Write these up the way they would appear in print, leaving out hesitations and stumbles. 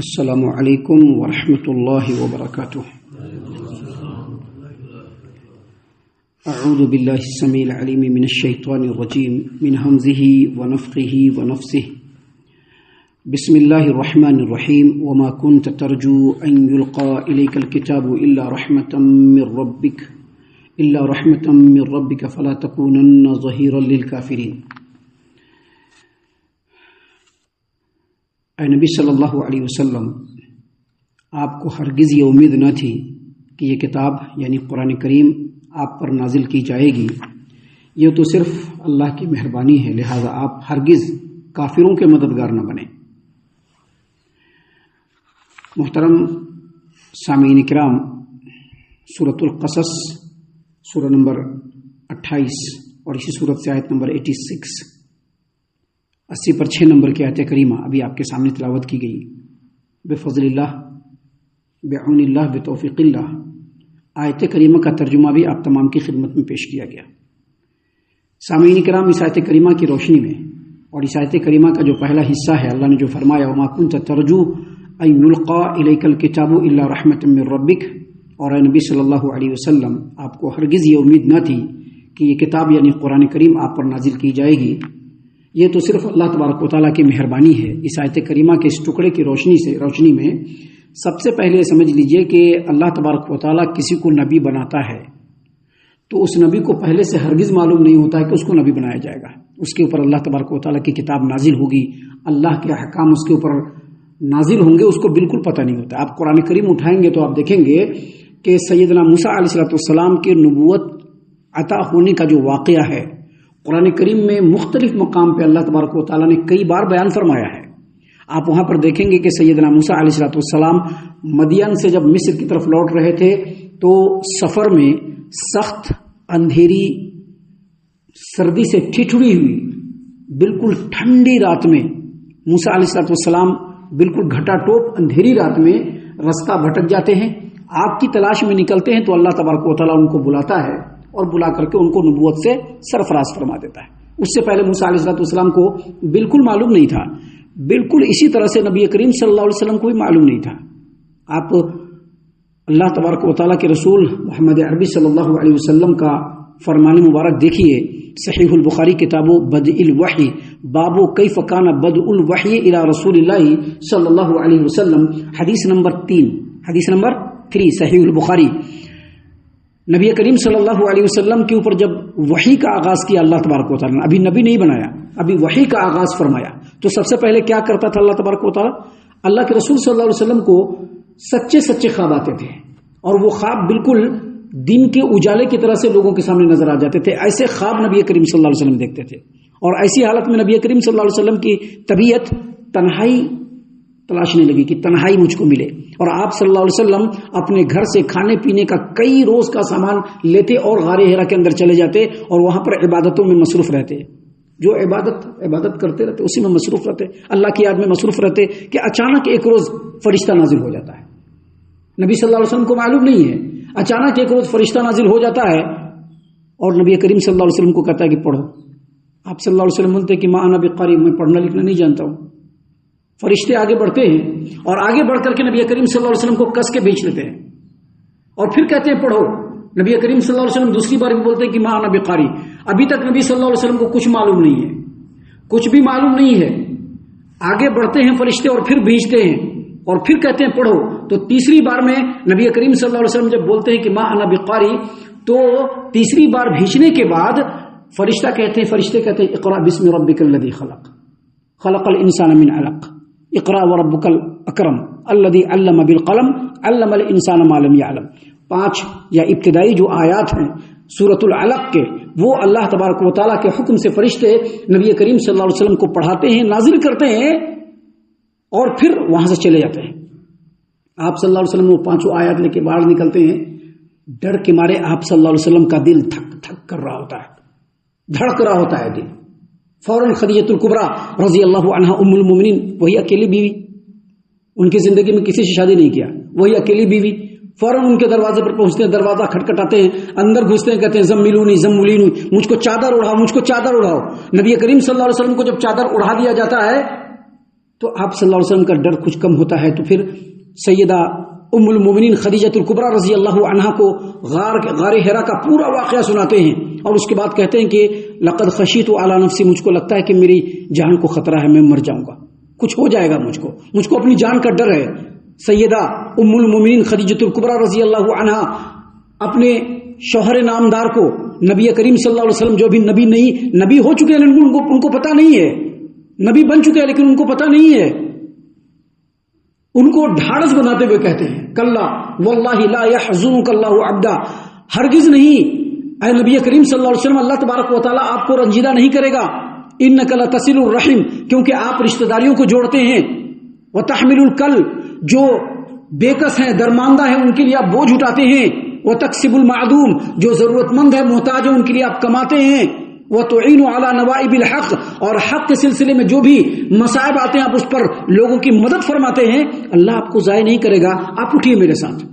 السلام علیکم ورحمۃ اللہ وبرکاتہ. اعوذ باللہ السمیع العلیم من الشیطان الرجیم من ہمزہ ونفخہ ونفثہ. بسم اللہ الرحمن الرحیم. وما كنت ترجو ان يلقى الیک الکتاب الا رحمة من ربک فلا تکونن ظہیرا للکافرین. اے نبی صلی اللہ علیہ وسلم، آپ کو ہرگز یہ امید نہ تھی کہ یہ کتاب یعنی قرآن کریم آپ پر نازل کی جائے گی. یہ تو صرف اللہ کی مہربانی ہے، لہذا آپ ہرگز کافروں کے مددگار نہ بنیں. محترم سامعین کرام، سورۃ القصص سورہ نمبر 28 اور اسی سورت سے آیت نمبر 80 پر 6 نمبر کی آیت کریمہ ابھی آپ کے سامنے تلاوت کی گئی. بفضل اللہ، بعون اللہ، بتوفیق اللہ. آیت کریمہ کا ترجمہ بھی آپ تمام کی خدمت میں پیش کیا گیا. سامعین کرام، اس آیت کریمہ کی روشنی میں اور اس آیت کریمہ کا جو پہلا حصہ ہے، اللہ نے جو فرمایا وما كنت ترجو ان يلقى اليك الكتاب الا رحمة من ربك، اور اے نبی صلی اللہ علیہ وسلم، آپ کو ہرگز یہ امید نہ تھی کہ یہ کتاب یعنی قرآن کریم آپ پر نازل کی جائے گی. یہ تو صرف اللہ تبارک و تعالیٰ کی مہربانی ہے. اس آیت کریمہ کے اس ٹکڑے کی روشنی میں سب سے پہلے سمجھ لیجئے کہ اللہ تبارک و تعالیٰ کسی کو نبی بناتا ہے تو اس نبی کو پہلے سے ہرگز معلوم نہیں ہوتا ہے کہ اس کو نبی بنایا جائے گا. اس کے اوپر اللہ تبارک و تعالیٰ کی کتاب نازل ہوگی، اللہ کے احکام اس کے اوپر نازل ہوں گے، اس کو بالکل پتہ نہیں ہوتا. آپ قرآن کریم اٹھائیں گے تو آپ دیکھیں گے کہ سیدنا موسیٰ علیہ السلام کے نبوت عطا ہونے کا جو واقعہ ہے قرآن کریم میں مختلف مقام پہ اللہ تبارک و تعالیٰ نے کئی بار بیان فرمایا ہے. آپ وہاں پر دیکھیں گے کہ سیدنا موسیٰ علیہ السلام مدین سے جب مصر کی طرف لوٹ رہے تھے تو سفر میں سخت اندھیری سردی سے ٹھٹھڑی ہوئی بالکل ٹھنڈی رات میں موسیٰ علیہ السلام بالکل گھٹا ٹوپ اندھیری رات میں رستہ بھٹک جاتے ہیں. آپ کی تلاش میں نکلتے ہیں تو اللہ تبارک و تعالیٰ ان کو بلاتا ہے اور بلا کر کے ان کو نبوت سے سرفراز فرما دیتا ہے. اس سے پہلے موسیٰ علیہ السلام کو بالکل معلوم نہیں تھا. بالکل اسی طرح سے نبی کریم صلی اللہ علیہ وسلم کو بھی معلوم نہیں تھا. آپ اللہ تبارک و تعالیٰ کے رسول محمد عربی صلی اللہ علیہ وسلم کا فرمان مبارک دیکھیے. صحیح البخاری کتاب بدء الوحی باب کیف کان بدء الوحی الی رسول اللہ صلی اللہ علیہ وسلم، حدیث نمبر 3 صحیح البخاری. نبی کریم صلی اللہ علیہ وسلم کے اوپر جب وحی کا آغاز کیا اللہ تبارک و تعالیٰ نے، ابھی نبی نہیں بنایا، ابھی وحی کا آغاز فرمایا، تو سب سے پہلے کیا کرتا تھا اللہ تبارک و تعالیٰ؟ اللہ کے رسول صلی اللہ علیہ وسلم کو سچے خواب آتے تھے اور وہ خواب بالکل دن کے اجالے کی طرح سے لوگوں کے سامنے نظر آ جاتے تھے. ایسے خواب نبی کریم صلی اللہ علیہ وسلم دیکھتے تھے. اور ایسی حالت میں نبی کریم صلی اللہ علیہ وسلم کی طبیعت تنہائی تلاشنے لگی کہ تنہائی مجھ کو ملے. اور آپ صلی اللہ علیہ وسلم اپنے گھر سے کھانے پینے کا کئی روز کا سامان لیتے اور غار ہرا کے اندر چلے جاتے اور وہاں پر عبادتوں میں مصروف رہتے. جو عبادت کرتے رہتے اسی میں مصروف رہتے، اللہ کی یاد میں مصروف رہتے کہ اچانک ایک روز فرشتہ نازل ہو جاتا ہے. نبی صلی اللہ علیہ وسلم کو معلوم نہیں ہے، اچانک ایک روز فرشتہ نازل ہو جاتا ہے اور نبی کریم صلی اللہ علیہ وسلم کو کہتا ہے کہ پڑھو. آپ صلی اللہ علیہ وسلم بولتے کہ ما انا بقاری، میں پڑھنا لکھنا نہیں جانتا ہوں. فرشتے آگے بڑھتے ہیں اور آگے بڑھ کر کے نبی کریم صلی اللہ علیہ وسلم کو کس کے بیچ لیتے ہیں اور پھر کہتے ہیں پڑھو. نبی کریم صلی اللہ علیہ وسلم دوسری بار بھی بولتے ہیں کہ ما انا بقاری. ابھی تک نبی صلی اللہ علیہ وسلم کو کچھ معلوم نہیں ہے، کچھ بھی معلوم نہیں ہے. آگے بڑھتے ہیں فرشتے اور پھر بھیجتے ہیں اور پھر کہتے ہیں پڑھو. تو تیسری بار میں نبی کریم صلی اللہ علیہ وسلم جب بولتے ہیں کہ ما انا بقاری، تو تیسری بار بھیجنے کے بعد فرشتے کہتے ہیں اقرا بسم ربک الذی خلق الانسان من علق اقرا وربک الاکرم الذی علم بالقلم علم الانسان ما لم يعلم. 5 یا ابتدائی جو آیات ہیں سورۃ العلق کے، وہ اللہ تبارک و تعالیٰ کے حکم سے فرشتے نبی کریم صلی اللہ علیہ وسلم کو پڑھاتے ہیں، نازل کرتے ہیں اور پھر وہاں سے چلے جاتے ہیں. آپ صلی اللہ علیہ وسلم وہ 5 آیات لے کے باہر نکلتے ہیں. ڈر کے مارے آپ صلی اللہ علیہ وسلم کا دل تھک کر رہا ہوتا ہے، دھڑک رہا ہوتا ہے دل. فوراً خدیجہ الکبریٰ رضی اللہ عنہا ام المومنین، وہی اکیلی بیوی، ان کی زندگی میں کسی سے شادی نہیں کیا، وہی اکیلی بیوی، فوراً ان کے دروازے پر پہنچتے ہیں، دروازہ کھٹکھٹاتے ہیں، اندر گھستے ہیں، کہتے ہیں زملونی مجھ کو چادر اڑاؤ. نبی کریم صلی اللہ علیہ وسلم کو جب چادر اڑا دیا جاتا ہے تو آپ صلی اللہ علیہ وسلم کا ڈر کچھ کم ہوتا ہے. تو پھر سیدہ ام المومنین خدیجہ الکبریٰ رضی اللہ عنہا کو غار حرا کا پورا واقعہ سناتے ہیں اور اس کے بعد کہتے ہیں کہ لقد خشیت علی نفسی، مجھ کو لگتا ہے کہ میری جان کو خطرہ ہے، میں مر جاؤں گا، کچھ ہو جائے گا مجھ کو اپنی جان کا ڈر ہے. سیدہ ام المومنین خدیجہ الکبریٰ رضی اللہ عنہا اپنے شوہر نامدار کو، نبی کریم صلی اللہ علیہ وسلم جو بھی نبی ہو چکے ہیں ان کو پتہ نہیں ہے، نبی بن چکے ہیں لیکن ان کو پتہ نہیں ہے، ان کو ڈھارس بناتے ہوئے کہتے ہیں کلا واللہ لا یحزنک اللہ عبدا، ہرگز نہیں اے نبی کریم صلی اللہ علیہ وسلم، اللہ تبارک و تعالیٰ آپ کو رنجیدہ نہیں کرے گا. انک لتصل الرحم، کیونکہ آپ رشتہ داریوں کو جوڑتے ہیں. وتحمل الکل، جو بےکس ہیں درماندہ ہیں ان کے لیے آپ بوجھ اٹھاتے ہیں. وتکسب المعدوم، جو ضرورت مند ہے محتاج ہے ان کے لیے آپ کماتے ہیں. وتعین علی نوائب الحق، اور حق کے سلسلے میں جو بھی مصائب آتے ہیں آپ اس پر لوگوں کی مدد فرماتے ہیں. اللہ آپ کو ضائع نہیں کرے گا، آپ اٹھیے میرے ساتھ.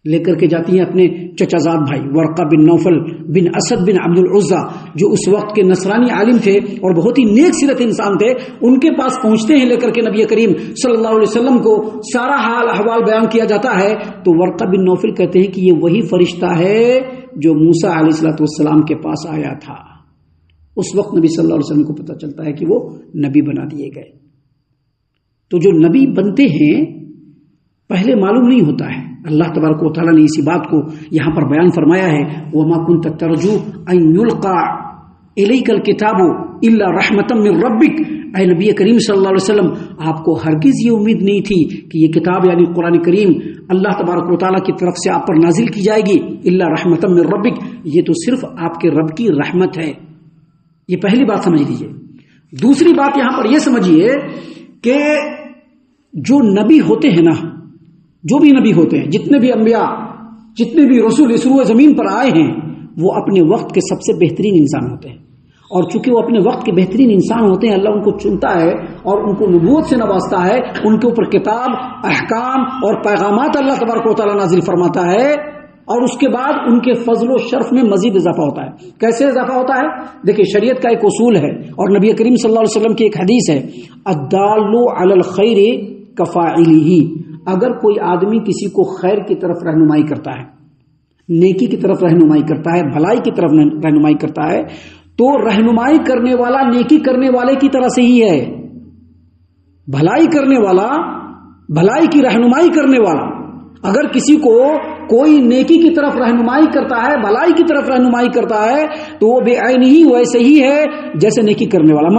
لے کر کے جاتی ہیں اپنے چچا زاد بھائی ورقہ بن نوفل بن اسد بن عبد العزیٰ، جو اس وقت کے نصرانی عالم تھے اور بہت ہی نیک سیرت انسان تھے. ان کے پاس پہنچتے ہیں لے کر کے نبی کریم صلی اللہ علیہ وسلم کو سارا حال احوال بیان کیا جاتا ہے. تو ورقہ بن نوفل کہتے ہیں کہ یہ وہی فرشتہ ہے جو موسیٰ علیہ الصلوۃ والسلام کے پاس آیا تھا. اس وقت نبی صلی اللہ علیہ وسلم کو پتہ چلتا ہے کہ وہ نبی بنا دیے گئے. تو جو نبی بنتے ہیں پہلے معلوم نہیں ہوتا ہے. اللہ تبارک و تعالیٰ نے اسی بات کو یہاں پر بیان فرمایا ہے وَمَا كُنْتَ تَرْجُو أَن يُلْقَى إِلَيْكَ الْكِتَابُ إِلَّا رَحْمَةً مِّن رَبِّكَ. اے نبی کریم صلی اللہ علیہ وسلم، آپ کو ہرگز یہ امید نہیں تھی کہ یہ کتاب یعنی قرآن کریم اللہ تبارک و تعالیٰ کی طرف سے آپ پر نازل کی جائے گی. إِلَّا رَحْمَةً مِّن رَبِّكَ، یہ تو صرف آپ کے رب کی رحمت ہے. یہ پہلی بات سمجھ لیجیے. دوسری بات یہاں پر یہ سمجھیے کہ جو نبی ہوتے ہیں نا، جو بھی نبی ہوتے ہیں، جتنے بھی انبیاء، جتنے بھی رسول اس روئے زمین پر آئے ہیں، وہ اپنے وقت کے سب سے بہترین انسان ہوتے ہیں. اور چونکہ وہ اپنے وقت کے بہترین انسان ہوتے ہیں، اللہ ان کو چنتا ہے اور ان کو نبوت سے نوازتا ہے. ان کے اوپر کتاب، احکام اور پیغامات اللہ تبارک و تعالیٰ نازل فرماتا ہے، اور اس کے بعد ان کے فضل و شرف میں مزید اضافہ ہوتا ہے. کیسے اضافہ ہوتا ہے؟ دیکھیں، شریعت کا ایک اصول ہے اور نبی کریم صلی اللہ علیہ وسلم کی ایک حدیث ہے، الدال علی الخیر کفاعلہ. اگر کوئی آدمی کسی کو خیر کی طرف رہنمائی کرتا ہے، نیکی کی طرف رہنمائی کرتا ہے، بھلائی کی طرف رہنمائی کرتا ہے، تو رہنمائی کرنے والا نیکی کرنے والے کی طرح سے ہی ہے. بھلائی کرنے والا، بھلائی کی رہنمائی کرنے والا اگر کسی کو کوئی نیکی کی طرف رہنمائی کرتا ہے، بھلائی کی طرف رہنمائی کرتا ہے، تو وہ بے عین ہی ویسے ہی ہے جیسے نیکی کرنے والا.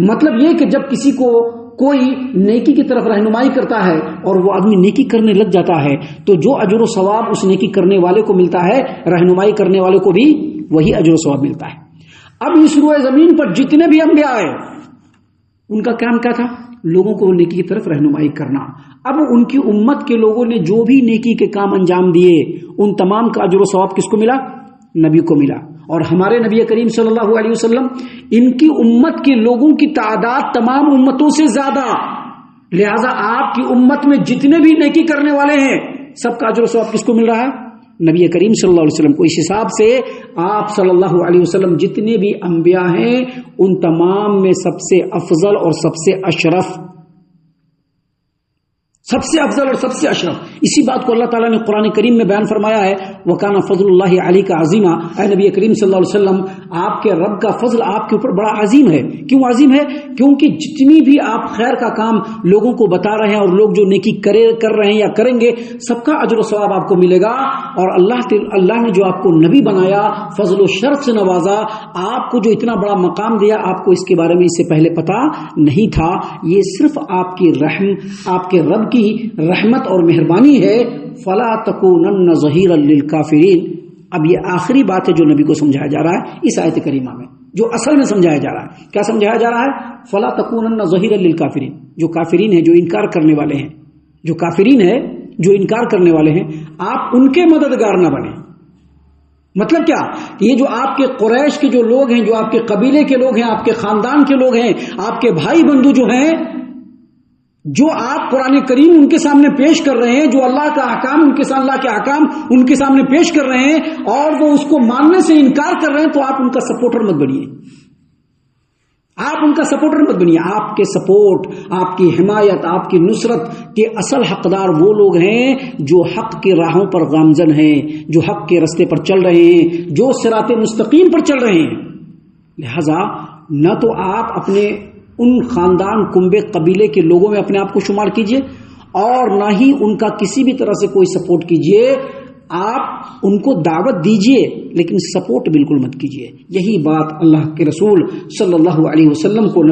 مطلب یہ کہ جب کسی کو کوئی نیکی کی طرف رہنمائی کرتا ہے اور وہ آدمی نیکی کرنے لگ جاتا ہے، تو جو اجر و ثواب اس نیکی کرنے والے کو ملتا ہے، رہنمائی کرنے والے کو بھی وہی اجر و ثواب ملتا ہے. اب اس روئے زمین پر جتنے بھی انبیاء آئے، ان کا کام کیا تھا؟ لوگوں کو نیکی کی طرف رہنمائی کرنا. اب ان کی امت کے لوگوں نے جو بھی نیکی کے کام انجام دیے، ان تمام کا اجر و ثواب کس کو ملا؟ نبی کو ملا. اور ہمارے نبی کریم صلی اللہ علیہ وسلم، ان کی امت کے لوگوں کی تعداد تمام امتوں سے زیادہ، لہذا آپ کی امت میں جتنے بھی نیکی کرنے والے ہیں سب کا اجر و ثواب کس کو مل رہا ہے؟ نبی کریم صلی اللہ علیہ وسلم کو. اس حساب سے آپ صلی اللہ علیہ وسلم جتنے بھی انبیاء ہیں ان تمام میں سب سے افضل اور سب سے اشرف، سب سے افضل اور سب سے اشرف. اسی بات کو اللہ تعالیٰ نے قرآن کریم میں بیان فرمایا ہے، وَكَانَ فَضْلُ اللَّهِ عَلَيْكَ عَظِيمًا. اے نبی کریم صلی اللہ علیہ وسلم، آپ کے رب کا فضل آپ کے اوپر بڑا عظیم ہے. کیوں عظیم ہے؟ کیونکہ جتنی بھی آپ خیر کا کام لوگوں کو بتا رہے ہیں اور لوگ جو نیکی کر رہے ہیں یا کریں گے، سب کا اجر و ثواب آپ کو ملے گا. اور اللہ نے جو آپ کو نبی بنایا، فضل و شرف سے نوازا، آپ کو جو اتنا بڑا مقام دیا، آپ کو اس کے بارے میں اس سے پہلے پتا نہیں تھا. یہ صرف آپ کی آپ کے رب کی رحمت اور مہربانی ہے. فلا تکونن ظہیرا للکافرین. اب یہ آخری بات ہے جو نبی کو سمجھایا جا رہا ہے اس آیت کریمہ میں، جو اصل میں سمجھایا جا رہا ہے. کیا سمجھایا جا رہا ہے؟ فلا تکونن ظہیرا للکافرین. جو کافرین ہیں، جو انکار کرنے والے ہیں، جو کافرین ہیں، جو انکار کرنے والے ہیں، آپ ان کے مددگار نہ بنیں. مطلب کیا؟ یہ جو آپ کے قریش کے جو لوگ ہیں، جو آپ کے قبیلے کے لوگ ہیں، آپ کے خاندان کے لوگ ہیں، آپ کے بھائی بندو جو ہیں، جو آپ قرآن کریم ان کے سامنے پیش کر رہے ہیں، جو اللہ کا احکام اللہ کے احکام ان کے سامنے پیش کر رہے ہیں اور وہ اس کو ماننے سے انکار کر رہے ہیں، تو آپ ان کا سپورٹر مت بنیے. آپ ان کا سپورٹر مت بنیے. آپ کے سپورٹ، آپ کی حمایت، آپ کی نصرت کے اصل حقدار وہ لوگ ہیں جو حق کی راہوں پر گامزن ہیں، جو حق کے رستے پر چل رہے ہیں، جو صراط مستقیم پر چل رہے ہیں. لہذا نہ تو آپ اپنے ان خاندان، کنبے، قبیلے کے لوگوں میں اپنے آپ کو شمار کیجئے اور نہ ہی ان کا کسی بھی طرح سے کوئی سپورٹ کیجئے. آپ ان کو دعوت دیجئے لیکن سپورٹ بالکل مت کیجئے. یہی بات اللہ کے رسول صلی اللہ علیہ وسلم کو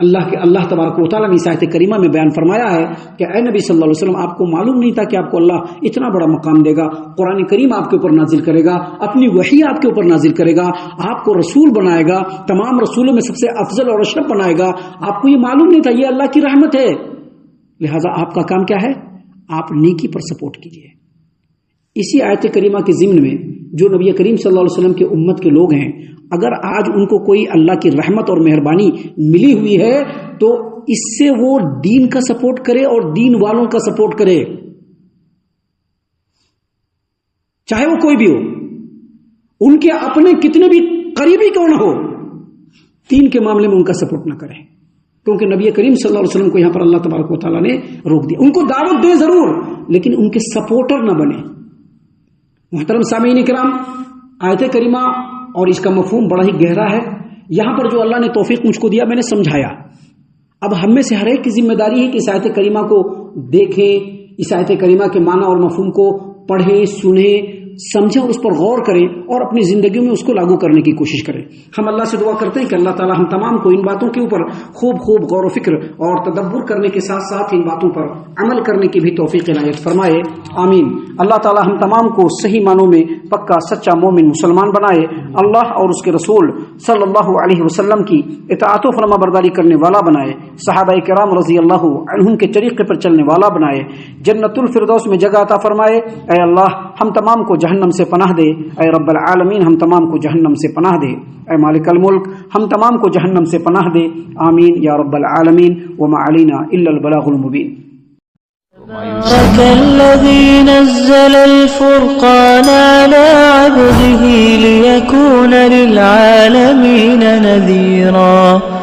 اللہ تبارک و تعالیٰ نے اس آیت کریمہ میں بیان فرمایا ہے کہ اے نبی صلی اللہ علیہ وسلم، آپ کو معلوم نہیں تھا کہ آپ کو اللہ اتنا بڑا مقام دے گا، قرآن کریم آپ کے اوپر نازل کرے گا، اپنی وحی آپ کے اوپر نازل کرے گا، آپ کو رسول بنائے گا، تمام رسولوں میں سب سے افضل اور اشرف بنائے گا. آپ کو یہ معلوم نہیں تھا، یہ اللہ کی رحمت ہے. لہذا آپ کا کام کیا ہے؟ آپ نیکی پر سپورٹ کیجیے. اسی آیت کریمہ کے ضمن میں جو نبی کریم صلی اللہ علیہ وسلم کے امت کے لوگ ہیں، اگر آج ان کو کوئی اللہ کی رحمت اور مہربانی ملی ہوئی ہے تو اس سے وہ دین کا سپورٹ کرے اور دین والوں کا سپورٹ کرے، چاہے وہ کوئی بھی ہو، ان کے اپنے کتنے بھی قریبی کیوں نہ ہو، دین کے معاملے میں ان کا سپورٹ نہ کرے. کیونکہ نبی کریم صلی اللہ علیہ وسلم کو یہاں پر اللہ تبارک و تعالیٰ نے روک دیا. ان کو دعوت دے ضرور لیکن ان کے سپورٹر نہ بنے. محترم سامعین کرام، آیت کریمہ اور اس کا مفہوم بڑا ہی گہرا ہے. یہاں پر جو اللہ نے توفیق مجھ کو دیا میں نے سمجھایا. اب ہم میں سے ہر ایک کی ذمہ داری ہے کہ اس آیت کریمہ کو دیکھیں، اس آیت کریمہ کے معنی اور مفہوم کو پڑھیں، سنیں، سمجھیں اور اس پر غور کریں اور اپنی زندگیوں میں اس کو لاگو کرنے کی کوشش کریں. ہم اللہ سے دعا کرتے ہیں کہ اللہ تعالی ہم تمام کو ان باتوں کے اوپر خوب غور و فکر اور تدبر کرنے کے ساتھ ساتھ ان باتوں پر عمل کرنے کی بھی توفیق عنایت فرمائے. آمین. اللہ تعالی ہم تمام کو صحیح معنوں میں پکا سچا مومن مسلمان بنائے. اللہ اور اس کے رسول صلی اللہ علیہ وسلم کی اطاعت و فرما برداری کرنے والا بنائے. صحابہ کرام رضی اللہ عنہم کے طریقے پر چلنے والا بنائے. جنت الفردوس میں جگہ عطا فرمائے. اے اللہ ہم تمام کو جہنم سے پناہ دے. اے رب العالمین ہم تمام کو جہنم سے پناہ دے. اے مالک الملک ہم تمام کو جہنم سے پناہ دے. آمین یا رب العالمین. وما علینا الا البلاغ المبین. تبارك الذي نزل الفرقان على عبده ليكون للعالمين نذيرا.